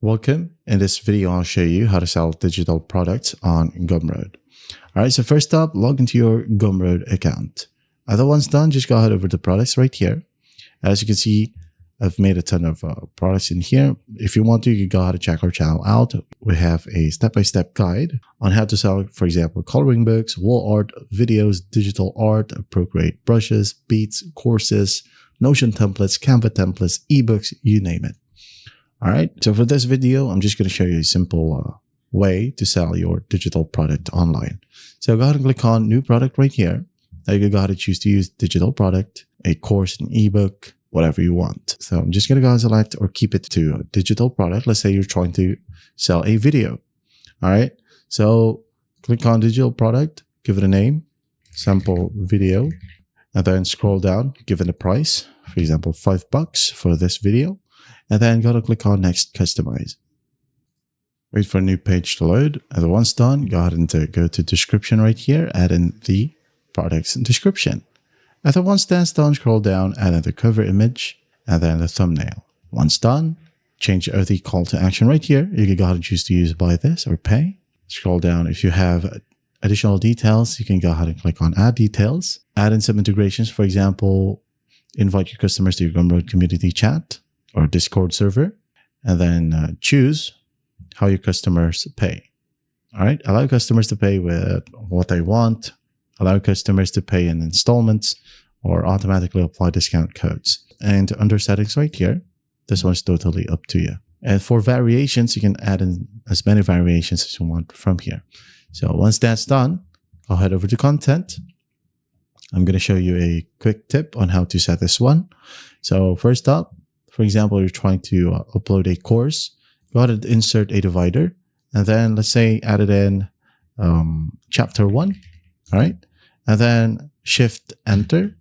Welcome. In this video, I'll show you how to sell digital products on Gumroad. All right, so first up, log into your Gumroad account. Either one's done, just go ahead over to products right here. As you can see, I've made a ton of products in here. If you want to, you can go ahead and check our channel out. We have a step-by-step guide on how to sell, for example, coloring books, wall art, videos, digital art, Procreate brushes, beats, courses, Notion templates, Canva templates, ebooks, you name it. All right, so for this video, I'm just going to show you a simple way to sell your digital product online. So go ahead and click on new product right here. Now you can go ahead and choose to use digital product, a course, an ebook, whatever you want. So I'm just going to go ahead and select or keep it to a digital product. Let's say you're trying to sell a video. All right, so click on digital product, give it a name, sample video, and then scroll down, give it a price, for example, $5 for this video. And then go to click on next, customize. Wait for a new page to load. And once done, go ahead and go to description right here, add in the product's description. And then once that's done, scroll down, add in the cover image, and then the thumbnail. Once done, change the call to action right here. You can go ahead and choose to use buy this or pay. Scroll down. If you have additional details, you can go ahead and click on add details. Add in some integrations. For example, invite your customers to your Gumroad community chat or Discord server, and then choose how your customers pay. All right, allow customers to pay with what they want, allow customers to pay in installments, or automatically apply discount codes. And under settings right here, this one's totally up to you. And for variations, you can add in as many variations as you want from here. So once that's done, I'll head over to content. I'm going to show you a quick tip on how to set this one. So first up, for example, you're trying to upload a course, go ahead and insert a divider, and then let's say add it in chapter 1, all right? And then shift enter,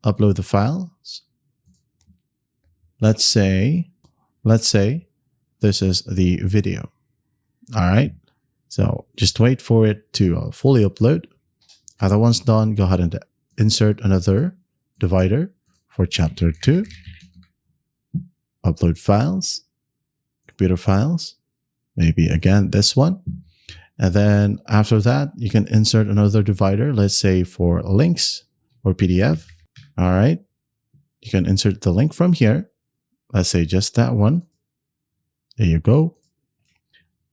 upload the files. Let's say this is the video, all right? So just wait for it to fully upload. After once done, go ahead and insert another divider for chapter 2. Upload files, computer files, maybe again this one. And then after that, you can insert another divider, let's say for links or PDF. All right. You can insert the link from here. Let's say just that one. There you go.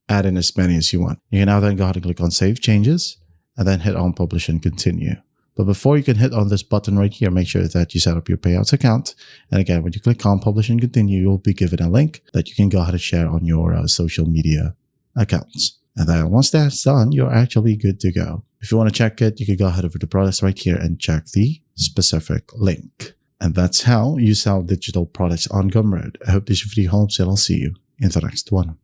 Add in as many as you want. You can now then go ahead and click on Save Changes and then hit on Publish and Continue. But before you can hit on this button right here, make sure that you set up your payouts account. And again, when you click on Publish and Continue, you'll be given a link that you can go ahead and share on your social media accounts. And then once that's done, you're actually good to go. If you want to check it, you can go ahead over to products right here and check the specific link. And that's how you sell digital products on Gumroad. I hope this video helps, and I'll see you in the next one.